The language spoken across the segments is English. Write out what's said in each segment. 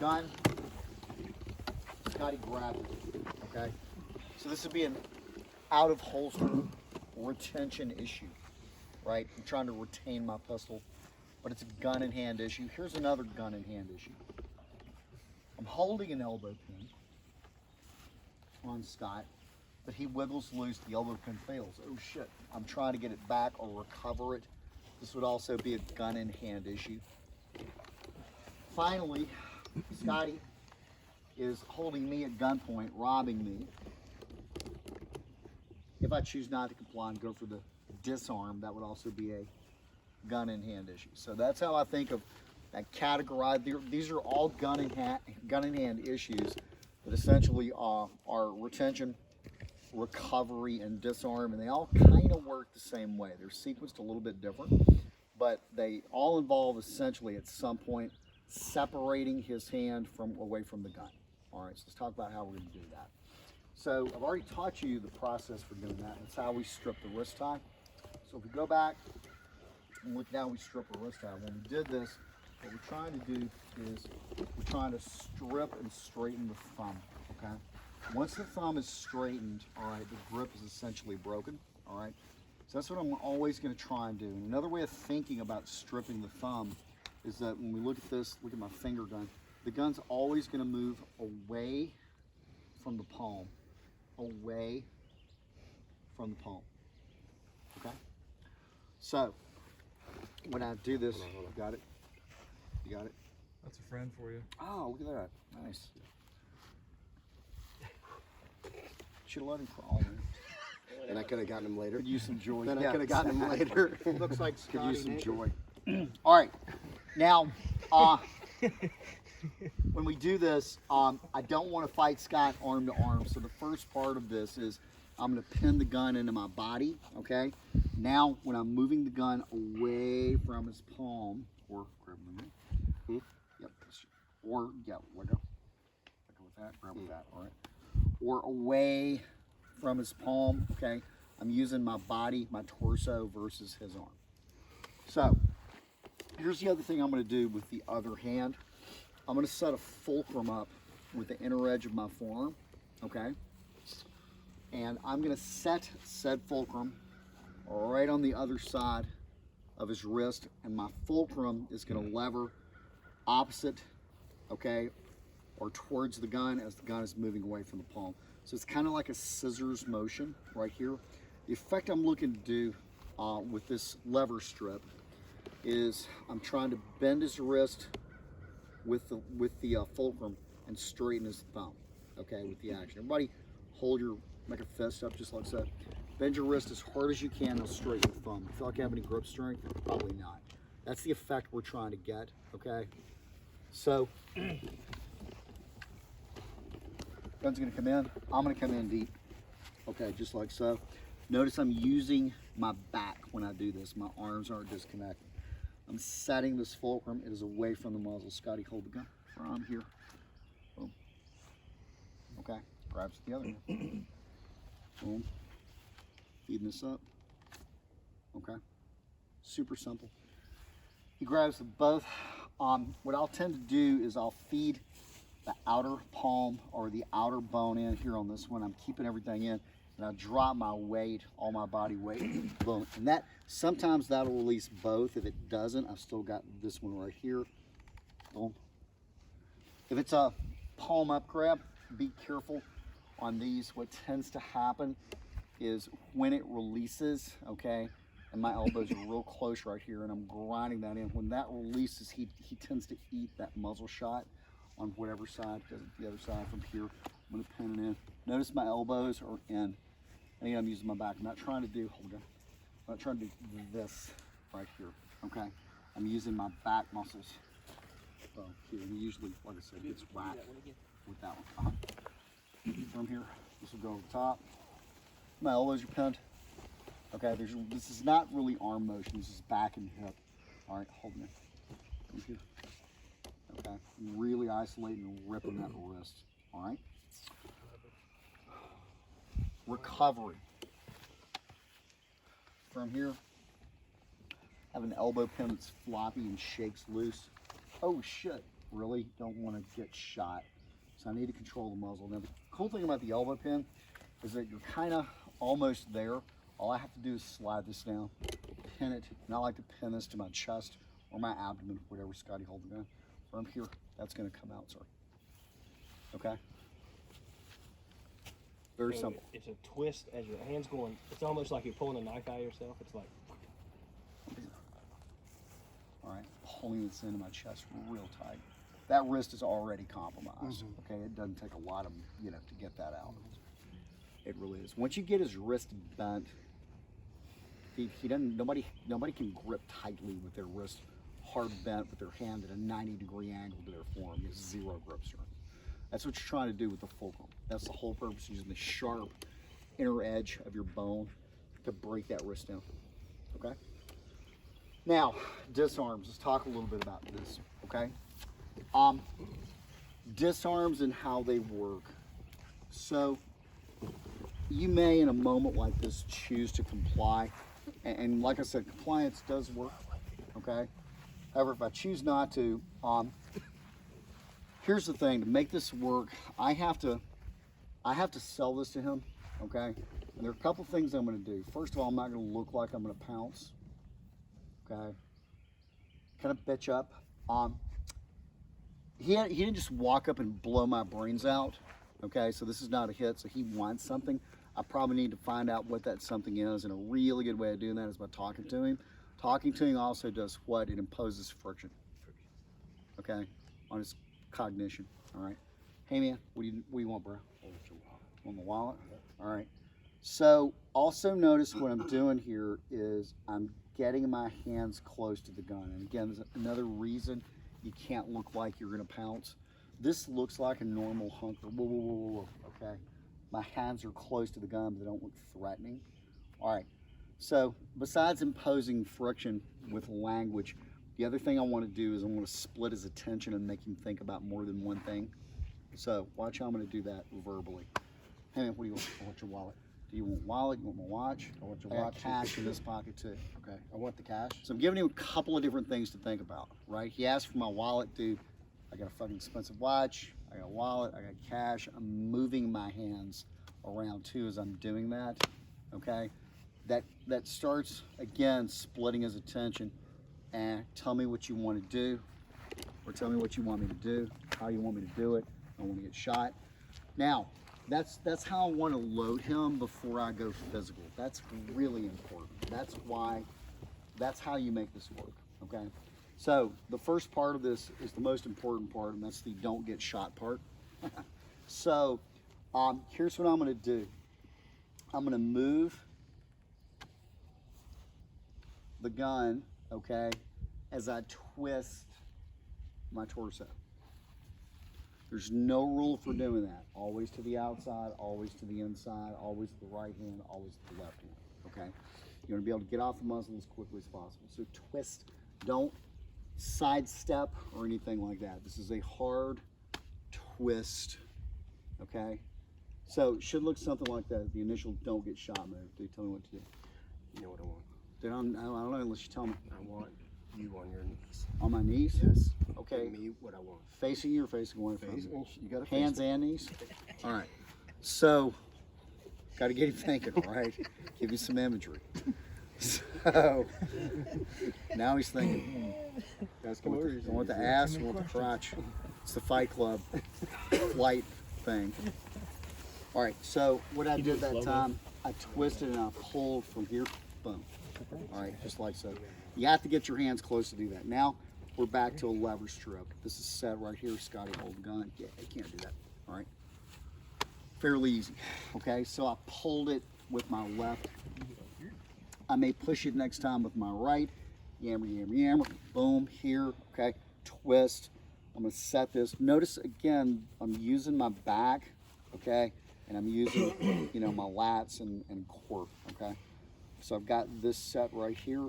gun, Scotty grabbed it, okay? So this would be an out of holster retention issue, right? I'm trying to retain my pistol, but it's a gun in hand issue. Here's another gun in hand issue. I'm holding an elbow pin on Scott, but he wiggles loose, the elbow pin fails. Oh shit, I'm trying to get it back or recover it. This would also be a gun in hand issue. Finally, Scotty is holding me at gunpoint, robbing me. If I choose not to comply and go for the disarm, that would also be a gun in hand issue. So that's how I think of that categorize. These are all gun in hand issues that essentially are retention, recovery, and disarm, and they all kind of work the same way. They're sequenced a little bit different, but they all involve essentially at some point separating his hand away from the gun. All right, so let's talk about how we're going to do that. So I've already taught you the process for doing that. That's how we strip the wrist tie. So if we go back and look at how we strip a wrist tie, when we did this, what we're trying to do is we're trying to strip and straighten the thumb, okay? Once the thumb is straightened, all right, the grip is essentially broken, all right? So that's what I'm always going to try and do. And another way of thinking about stripping the thumb is that when we look at this, look at my finger gun, the gun's always going to move away from the palm, away from the palm, okay? So when I do this, you got it? You got it? That's a friend for you. Oh, look at that. Nice. Should have let him crawl, man. And I could have gotten him later. Could use some joy. Then Yeah. I could have gotten him later. Looks like Could use some joy. All right. Now, when we do this, I don't want to fight Scott arm to arm. So the first part of this is I'm going to pin the gun into my body, okay? Now, when I'm moving the gun away from his palm, or grab him in there. Yep. Or, yeah, let go. Let go with that, grab with that, all right? Or away from his palm, okay? I'm using my body, my torso versus his arm. So, here's the other thing I'm going to do with the other hand. I'm going to set a fulcrum up with the inner edge of my forearm, okay? And I'm going to set said fulcrum right on the other side of his wrist, and my fulcrum is going to lever opposite, okay, or towards the gun as the gun is moving away from the palm. So it's kind of like a scissors motion right here. The effect I'm looking to do with this lever strip is I'm trying to bend his wrist with the fulcrum and straighten his thumb, okay, with the action. Everybody hold make a fist up just like so. Bend your wrist as hard as you can and straighten the thumb. You feel like you have any grip strength? Probably not. That's the effect we're trying to get, okay? So, gun's gonna come in. I'm gonna come in deep, okay, just like so. Notice I'm using my back when I do this. My arms aren't disconnected. I'm setting this fulcrum. It is away from the muzzle. Scotty, hold the gun from here. Boom. Okay, grabs the other hand. Boom. Feeding this up. Okay. Super simple. He grabs both. What I'll tend to do is I'll feed the outer palm or the outer bone in here on this one. I'm keeping everything in, and I drop my weight, all my body weight. Boom. And that sometimes that'll release both. If it doesn't, I've still got this one right here. Boom. If it's a palm up grab, be careful on these. What tends to happen is when it releases, okay, and my elbows are real close right here, and I'm grinding that in. When that releases, he tends to eat that muzzle shot on whatever side, because the other side from here. I'm gonna pin it in. Notice my elbows are in. And I'm using my back. I'm not trying to do, hold on. I'm not trying to do this right here, okay? I'm using my back muscles. Here, and usually, like I said, it's whacked with that one. From here, this will go over the top. My elbows are pinned. Okay, this is not really arm motion. This is back and hip. All right, hold me. From here. Okay, really isolating and ripping that wrist. All right. Recovery. From here, have an elbow pin that's floppy and shakes loose. Oh shit, really don't want to get shot. So I need to control the muzzle. Now the cool thing about the elbow pin is that you're kind of almost there. All I have to do is slide this down, pin it, and I like to pin this to my chest or my abdomen, whatever Scotty holds the gun. From here, that's gonna come out, sir. Okay? Very So simple. It's a twist as your hand's going. It's almost like you're pulling a knife out of yourself. It's like, All right, pulling this into my chest real tight. That wrist is already compromised. Okay, it doesn't take a lot of, to get that out. It really is. Once you get his wrist bent, he doesn't. Nobody can grip tightly with their wrist hard bent with their hand at a 90-degree angle to their forearm. You have zero grip strength. That's what you're trying to do with the fulcrum. That's the whole purpose, using the sharp inner edge of your bone to break that wrist down. Okay. Now, disarms. Let's talk a little bit about this. Okay. Disarms and how they work. So you may, in a moment like this, choose to comply, and like I said, compliance does work. Okay. However, if I choose not to, here's the thing: to make this work, I have to sell this to him. Okay. And there are a couple things I'm going to do. First of all, I'm not going to look like I'm going to pounce. Okay. Kind of bitch up. He didn't just walk up and blow my brains out. Okay, so this is not a hit. So he wants something. I probably need to find out what that something is, and a really good way of doing that is by talking to him. Talking to him also does what? It imposes friction. Okay, on his cognition. All right. Hey man, what do you want, bro? Want the wallet? All right. So also notice what I'm doing here is I'm getting my hands close to the gun. And again, there's another reason you can't look like you're gonna pounce. This looks like a normal hunker. Whoa, whoa, whoa, whoa, whoa. Okay. My hands are close to the gun, but they don't look threatening. All right. So besides imposing friction with language, the other thing I want to do is I want to split his attention and make him think about more than one thing. So watch how I'm going to do that verbally. Hey man, what do you want? I want your wallet. Do you want wallet? You want my watch? I want your watch. Cash in this pocket too. Okay. I want the cash. So I'm giving him a couple of different things to think about, right? He asked for my wallet, dude. I got a fucking expensive watch. I got a wallet. I got cash. I'm moving my hands around too as I'm doing that. Okay. That starts again splitting his attention. And tell me what you want to do, or tell me what you want me to do, how you want me to do it. I don't want to get shot. Now, that's how I want to load him before I go physical. That's really important. That's how you make this work, okay? So the first part of this is the most important part, and that's the don't get shot part. So here's what I'm going to do. I'm going to move the gun, okay, as I twist my torso. There's no rule for doing that. Always to the outside, always to the inside, always to the right hand, always to the left hand, okay? You want to be able to get off the muzzle as quickly as possible. So twist, don't sidestep or anything like that. This is a hard twist, okay? So it should look something like that. The initial don't get shot move. Dude, tell me what to do. You know what I want? Dude, I don't know unless you tell me. I want you on your knees. On my knees? Yes. Okay. Give me what I want. Facing you or facing away from Face, you? you got to Hands and knees? All right. So, got to get him thinking, all right? Give you some imagery. So, now he's thinking, I want the ass, I want the crotch. It's the Fight Club flight thing. All right, so what I did that time, I twisted and I pulled from here, boom. All right, just like so. You have to get your hands close to do that. Now, we're back to a lever stroke. This is set right here. Scotty, hold the gun. Yeah, you can't do that. All right. Fairly easy. Okay, so I pulled it with my left. I may push it next time with my right. Yammer, yammer, yammer. Boom, here. Okay, twist. I'm going to set this. Notice, again, I'm using my back, okay, and I'm using, my lats and core, okay. So I've got this set right here.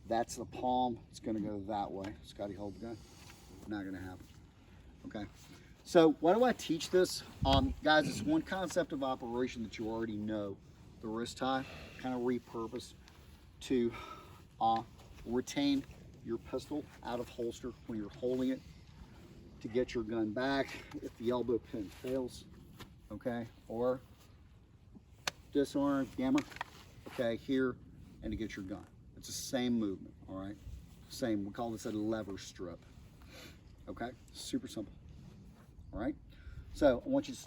That's the palm. It's going to go that way. Scotty, hold the gun. Not going to happen. Okay. So why do I teach this? Guys, it's one concept of operation that you already know. The wrist tie, kind of repurposed to retain your pistol out of holster when you're holding it. to get your gun back if the elbow pin fails, okay? Or disarm, gamma, okay, here, and to get your gun. It's the same movement, all right? Same, we call this a lever strip, okay? Super simple, all right? So I want you to start